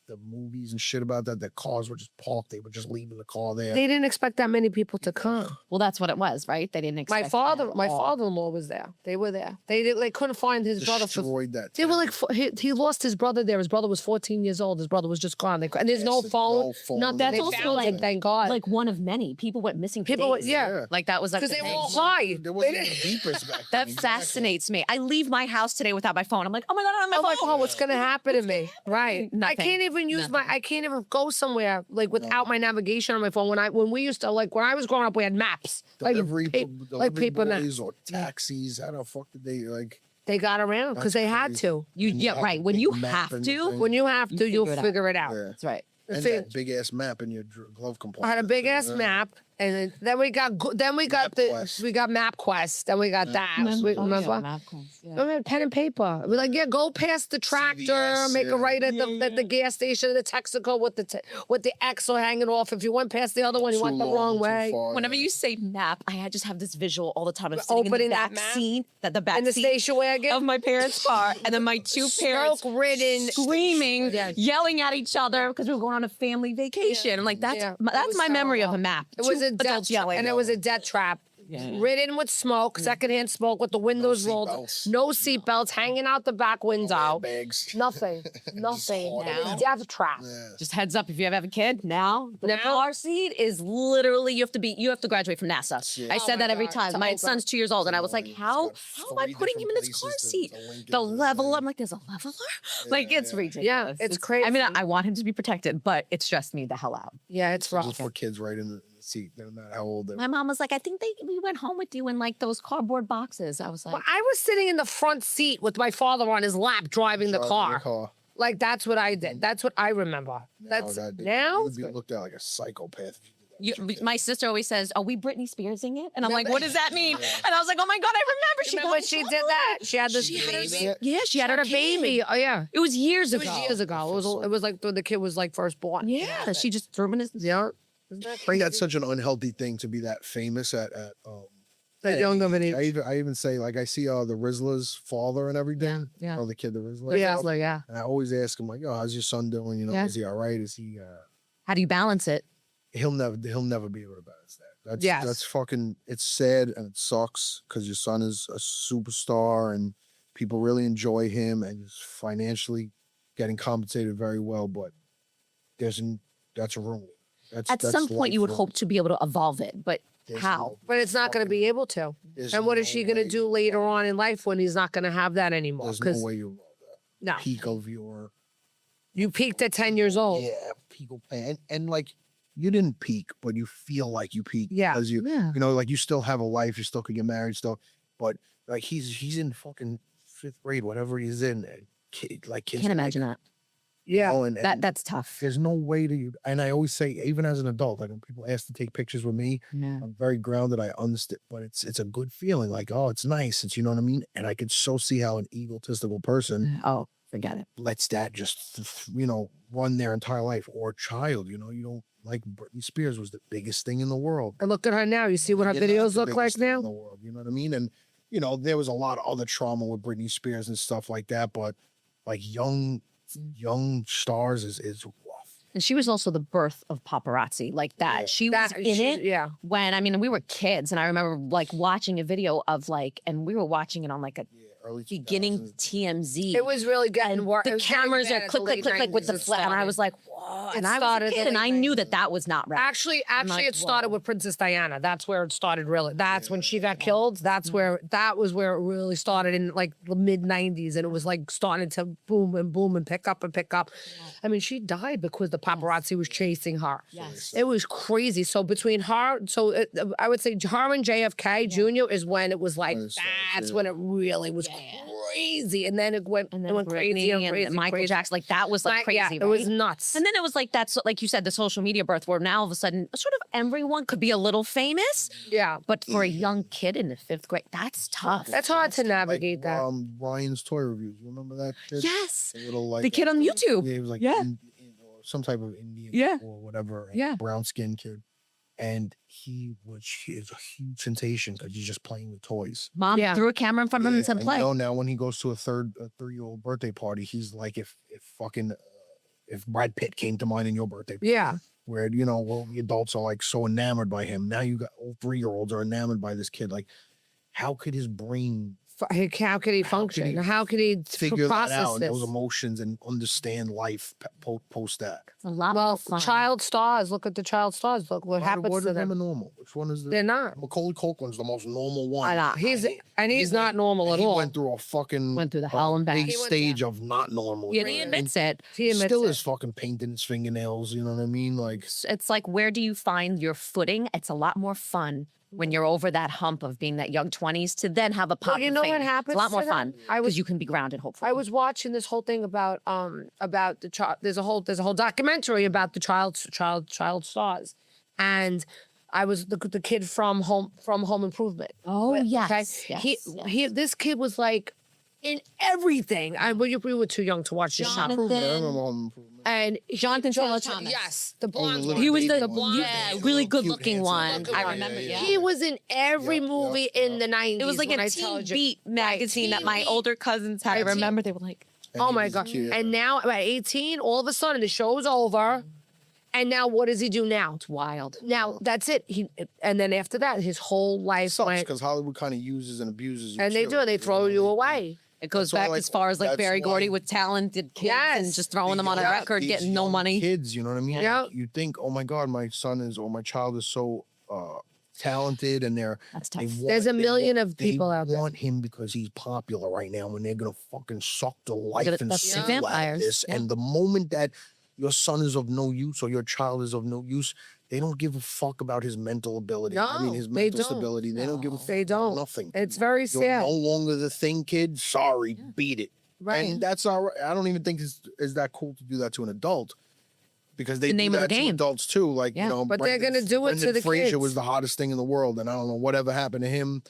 The movies and shit about that. The cars were just parked. They were just leaving the car there. They didn't expect that many people to come. Well, that's what it was, right? They didn't expect that My at all. father-in-law was there. They were there. They couldn't find his brother for. Destroyed that. They were town. like he lost his brother there. His brother was 14 years old. His brother was just gone. And there's no Yes, phone. no phone. Nothing. That's They also found like- him, thank God. like one of many people went missing. for People, days. yeah, Like that was like because the they were thing. all high. There wasn't even beepers back That then. Exactly. fascinates me. I leave my house today without my phone. I'm like, oh my god, I don't have I'm my like, phone. oh, what's gonna happen to me? Right. I Nothing. can't even use I can't even go somewhere like without my navigation on my phone. When we used to when I was growing up, we had maps. Delivery, like paper maps. boys or taxis. How the fuck did they like? They got around because they had crazy. to. Yeah, right. When Big you map have and to, thing. When you have to, you'll figure it out. figure it out. Yeah. that's right. And Fi- that big ass map in your glove compartment. I had a big ass Yeah. map, and then we got MapQuest. we got MapQuest. Then we got that. Remember? Yeah. We had pen and paper. We're like, yeah, go past the tractor, CVS, make a yeah. right at the gas station, the Texaco with the X hanging off. If you went past the other one, you Too went the long, wrong too way. far, Whenever yeah. you say map, I just have this visual all the time of We're sitting in opening the that back map? seat, the back In the seat station wagon. of my parents' car, and then my two parents Smoke-ridden. screaming, Yeah. yelling at each other because we were going on a family vacation. And like that's Yeah. that's was my memory of a terrible. map. It was Two a death adults yelling. and it was a death trap. Ridden with smoke, secondhand smoke, with the windows rolled, seatbelts. no seatbelts, hanging out the back window. Bags. Nothing, nothing. hard. It was death trap. Yeah. Just heads up if you ever have a kid. Now the Now? car seat is literally you have to graduate from NASA. Yeah. I Oh said my that every God, time. it's My over. son's 2 years old, and I was like, It's how got am I 3 putting him in this different car places seat? to link it The to level. thing. I'm like, there's a leveler. Like it's ridiculous. Yeah, it's crazy. I mean, I want him to be protected, but it stressed me the hell out. Yeah, it's rough. Just for kids right in the seat. They're not how old they My mom was like, I think we went home with you in like those cardboard boxes. I was like, Well, I was sitting in the front seat with my father on his lap driving the car. Like that's what I did. That's what I remember. That's now. You'd be looked at like a psychopath. if you did that shit. my sister always says, "Are we Britney Spearsing it?" And I'm like, "What does that mean?" And I was like, "Oh my god, I remember." She Remember when got she in did that? She had this. She had baby. her- Yeah, she had Had her a baby. Oh yeah. It was years It was ago. years ago. It was like when the kid was like first born. Yeah, she just threw him in his. Yeah. Isn't that I think crazy? that's such an unhealthy thing to be that famous at That young of an age. I even say like I see the Rizzler's father and everything. Yeah. Oh, the kid, the Rizzler. Yeah. yeah. And I always ask him like, "Oh, how's your son doing? You know, Yeah. is he all right? Is he?" How do you balance it? He'll never be able to balance that. Yes. That's fucking. It's sad and it sucks because your son is a superstar and people really enjoy him and he's financially getting compensated very well, but that's a room. At some point, you would hope to be able to evolve it, but how? But it's not going to be able to. And what is she going to do later on in life when he's not going to have that anymore? There's no way you no, peak of your you peaked at 10 years old. peak of pain. And like you didn't peak, but you feel like you peaked Yeah. because you know, like you still have a life, you still could get married, still. But like he's in fucking 5th grade, whatever he's in. Kids Can't imagine that. Yeah. and That's tough. there's no way to you. And I always say, even as an adult, like when people ask to take pictures with me, Yeah. I'm very grounded. I understand, but it's a good feeling. Like, oh, it's nice. It's, you know what I mean? And I could so see how an egotistical person Oh, forget it. lets that just, you know, run their entire life, or child, you know, you don't like Britney Spears was the biggest thing in the world. And look at her now. You see what her You're not videos the look like biggest thing in now? the world, you know what I mean? And, you know, there was a lot of other trauma with Britney Spears and stuff like that, but like young stars is rough. And she was also the birth of paparazzi, like that. Yeah. She was in it Yeah. when, I mean, we were kids, and I remember like watching a video of like, and we were watching it on like a Early beginning 2000s. TMZ. It was really getting worse. The cameras are click, click, click with the flat, and I was like, whoa. And I was a kid, and I knew that was not right. Actually, like, it started whoa. with Princess Diana. That's where it started. Really, that's when she got killed. That's where that was where it really started in like the mid '90s, and it was like starting to boom and boom and pick up and pick up. I mean, she died because the paparazzi was chasing her. Yes. It was crazy. So between her, I would say her and JFK Jr. is when it was like When it started, that's yeah. when it really was crazy, and then it went And it then went crazy Britney and crazy. and Michael crazy. Jackson, like that was like crazy. Yeah, right? it was nuts. And then it was like that's like you said, the social media birth, where now all of a sudden, sort of everyone could be a little famous, Yeah, but for a young kid in the 5th grade, that's tough. that's hard to Like navigate that. Ryan's toy reviews. You remember that kid? Yes, The little like the kid on YouTube. Yeah, he was like Yeah. or some type of Indian Yeah. or whatever. Yeah. Brown skinned kid. And he is a huge sensation because he's just playing with toys. Mom Yeah. threw a camera in front of him and said, And "Play." you know, now when he goes to a 3-year-old birthday party, he's like, if fucking if Brad Pitt came to mind in your birthday party, Yeah. where, you know, well, the adults are like so enamored by him. Now you got all 3-year-olds are enamored by this kid. Like, how could his brain How could he function? How could he figure that process out and this? those emotions and understand life post that? It's a lot more Well, fun. child stars. Look at the child stars. Look what happens What to of them them. are normal? Which one is the? They're not. Macaulay Culkin's the most normal one. I know. He's not normal at He all. went through a fucking Went through the hell and back. big He went stage of not normal. Yeah, you know he what I mean? admits it. He admits Still it. is fucking painting his fingernails. You know what I mean? Like, It's like, where do you find your footing? It's a lot more fun when you're over that hump of being that young 20s to then have a pop. you know what happens It's a lot more to them? fun because you can be grounded. Hopefully, I was watching this whole thing about the child. There's a whole documentary about the child stars, and I was the kid from Home Improvement. Oh yes, Okay? This kid was like in everything. We were too young to watch this show. I remember Home Improvement. And Jonathan Taylor Thomas. Yes, the blonde little one. He was baby the one. yeah, Yeah, really cute, good looking handsome, one. looking I one. remember. Yeah, Yeah, He was in every Yep, movie yep, in the 90s. It was like when a I tell Teen you. Beat magazine that my Teen older cousins had. I remember they were like, And Oh he my was God. cute. And now at 18, all of a sudden the show's over. And now what does he do now? it's wild. Now that's it. And then after that, his whole life sucks went. because Hollywood kind of uses and abuses you. And they too, do. They throw you know? away. It goes That's why, back like, as far as like that's Barry why- Gordy with talented kids and Yes. just throwing them on a Yeah, record, these getting no young money. Kids, you know what I mean? Yeah. You think, oh my God, my son is or my child is so talented, and That's they tough. want, There's a they million want- of people they out there. want him because he's popular right now, and they're gonna fucking suck the life and that's the soul out of vampires, this. yeah. And the moment that your son is of no use or your child is of no use, they don't give a fuck about his mental ability. I mean, No, his they mental don't. stability. They don't give a fuck. They about don't. Nothing. It's very You're sad. no longer the thing, kid. Sorry, beat it. Right. And that's all right. I don't even think it's that cool to do that to an adult, because they The name do of the that to game. adults too. Like, Yeah. you know, But they're gonna do it to Brendan the Fraser kids. was the hottest thing in the world, and I don't know whatever happened to him.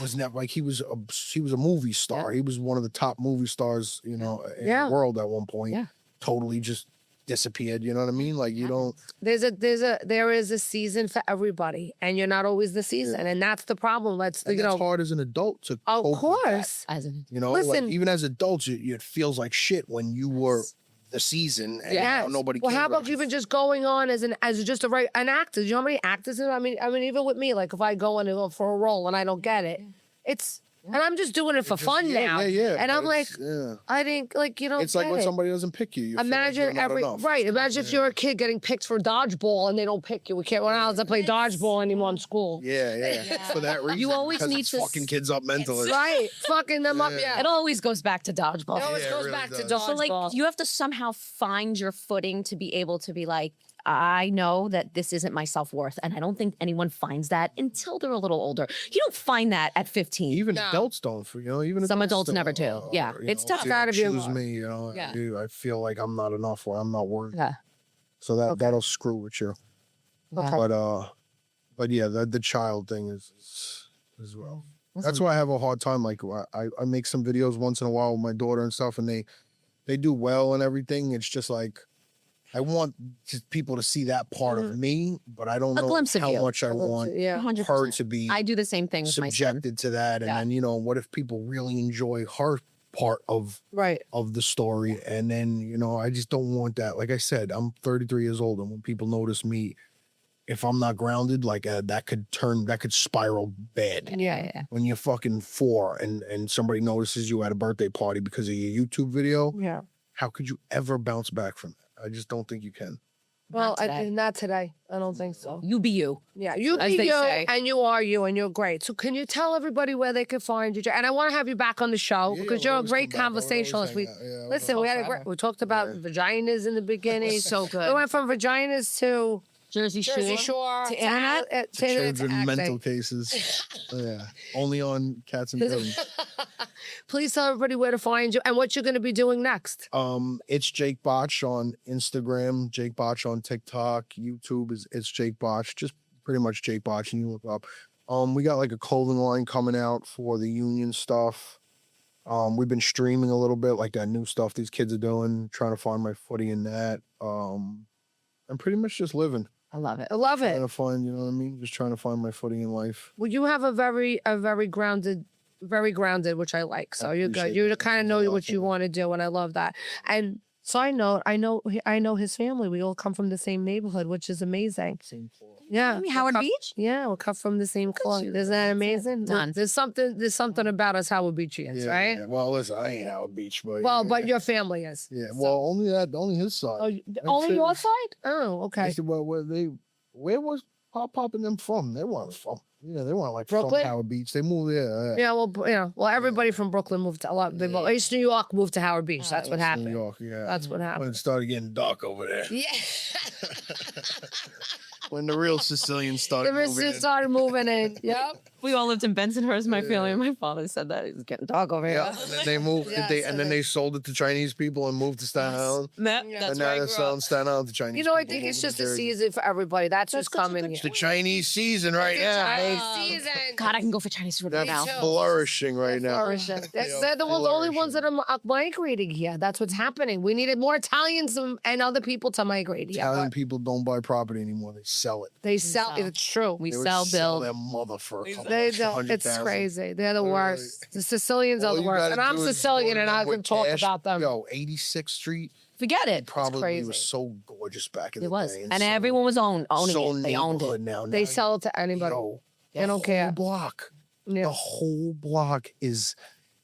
Was never like he was a movie star. He was one of the top movie stars, you know, in Yeah. the world at one point. Yeah. Totally just disappeared. You know what I mean? Like you don't. There is a season for everybody, and you're not always the season, and that's the problem. Let's And you that's know. hard as an adult to. Of cope with that. course. As in, You know, Listen- like, even as adults, it feels like shit when you were the season and now Yes. nobody. Well, cares how about about you. even just going on as just an actor? Do you know how many actors? I mean, even with me, like if I go in for a role and I don't get it, it's And I'm just doing it for fun now. Yeah. And but I'm like, yeah. I think, like, you know, It's like when somebody doesn't pick you. You feel like imagine you're not enough. Imagine if you're a kid getting picked for dodgeball and they don't pick you. We can't run out to play dodgeball anymore in school. Yeah. For that reason. You always because need it's to fucking kids up mentally. Right. Fucking them up. Yeah. It always goes back to dodgeball. It always Yeah, it goes really back to does. dodgeball. So like you have to somehow find your footing to be able to be like, I know that this isn't my self-worth. And I don't think anyone finds that until they're a little older. You don't find that at 15. Even adults don't, even Some adults still, never do. Yeah. It's tough. They Gotta be choose enough. me, I feel like I'm not enough or I'm not worthy. Yeah. So that'll screw with you. Okay. But yeah, the child thing is as well. That's why I have a hard time. Like I make some videos once in a while with my daughter and stuff, and they do well and everything. It's just like I want just people to see that part of me, but I don't know glimpse of how you. much I want Yeah. 100%. her to be I do the same thing with my son. subjected to that. And then, what if people really enjoy her part of Right. the story? And then, I just don't want that. Like I said, I'm 33 years old, and when people notice me, if I'm not grounded, like that could spiral bad. Yeah. When you're fucking 4 and somebody notices you at a birthday party because of your YouTube video, Yeah. how could you ever bounce back from that? I just don't think you can. Well, today. not today. I don't think so. You be you. Yeah, you As be they you, say. and you are you, and you're great. So can you tell everybody where they can find you? And I want to have you back on the show because you're a great conversationalist. Listen, we talked about vaginas in the beginning. So good. We went from vaginas to Jersey Shore to internet, to Children mental acting. cases. Yeah. Only on Cats and Pudding. Please tell everybody where to find you and what you're going to be doing next. It's Jake Botch on Instagram, Jake Botch on TikTok, YouTube it's Jake Botch, just pretty much Jake Botch, and you look up. We got like a clothing line coming out for the union stuff. We've been streaming a little bit, like that new stuff these kids are doing, trying to find my footing in that. I'm pretty much just living. I love it. I love Trying it. to find, you know what I mean? Just trying to find my footing in life. Well, you have a very grounded, which I like. So you're good. appreciate You that. kind of know Thanks a lot what for you that. want to do, and I love that. And side note, I know his family. We all come from the same neighborhood, which is amazing. Same floor. Yeah, Howard we're Beach? Yeah, we're cut from the same cloth. Isn't that amazing? Done. There's something about us Howard Beachians, right? Yeah. Well, listen, I ain't Howard Beach, but Well, but your family is. yeah. Well, only his side. Oh, only it. your side? Oh, I okay. said, well, where was Pop and them from? They weren't from. Yeah, they weren't like Brooklyn? from Howard Beach. They moved there. Yeah, well, everybody from Brooklyn moved to a lot. East New York moved to Howard Beach. That's what New happened. York. Yeah. That's what When happened. it started getting dark over there. Yeah. When the real Sicilians started The moving Mr. in. started moving in. Yep. We all lived in Bensonhurst, my family. And my father said that it was getting dark over here. Yeah, and then they moved. And then they sold it to Chinese people and moved to Staten Island. That's And where now I they're grew selling up. Staten Island to Chinese. You know, I people think it's moving just to a Jersey. season for everybody. That's who's coming It's here. the Chinese season right now. Chinese season. God, I can go for Chinese food right They're now. flourishing right now. Flourishing. They are They're the only ones flourishing. that are migrating here. That's what's happening. We needed more Italians and other people to migrate here. Italian but people don't buy property anymore. They sell it. They sell. sell. It's true. We They would sell, sell build. their mother for a couple They don't. It's 100,000. crazy. They're the Literally. worst. The Sicilians are All the you worst. gotta And I'm do is Sicilian, go and to I them can with talk cash. about them. Yo, 86th Street Forget it. probably crazy. was so gorgeous back in the It was. day. And so- everyone was owning so it. They owned neighborhood it. Now. They Now, sell it to anybody. yo, They the don't care. whole block. Yeah. The whole block is,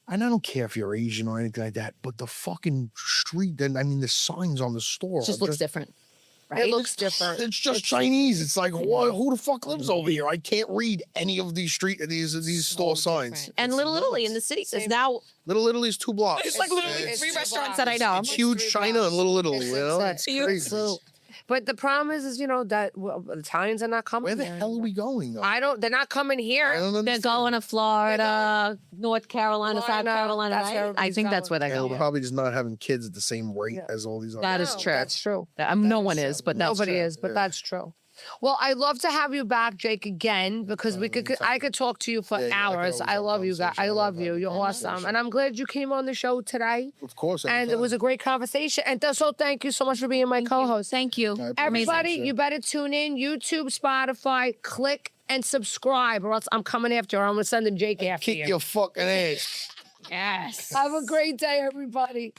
and I don't care if you're Asian or anything like that, but the fucking street, and I mean the signs on the store. It just are looks different. Right? It looks different. It's just Chinese. It's like, what? Who the fuck lives over here? I can't read any of these store signs. And Little Italy in the city is now Little Italy's 2 blocks. it's like literally it's 3 two restaurants blocks. that I know. It's huge China and Little Italy. You know, It's it's crazy. So, but the problem is that Italians are not coming. Where the here hell are we going? Though? They're not coming I here. don't They're understand. going to Florida, North Carolina, South Carolina, Carolina. that's Right? where I everybody's think that's going. where they're And we're going. probably just not having kids at the same rate Yeah. as all these other. That is true. That's true. No one is, but that's Nobody true. is, but that's true. Well, I'd love to have you back, Jake, again because I could talk to you for Yeah, I could hours. always I have love you guys. conversation. I I love love you. having You're awesome, conversation. and I'm glad you came on the show today. Of course. And it anytime. was a great conversation. And so thank you so much for being my co-host. Thank you. I appreciate Everybody, it. you better tune in. YouTube, Spotify, click and subscribe, or else I'm coming after you. I'm gonna send Jake after Kick you. your fucking ass. Yes. Have a great day, everybody.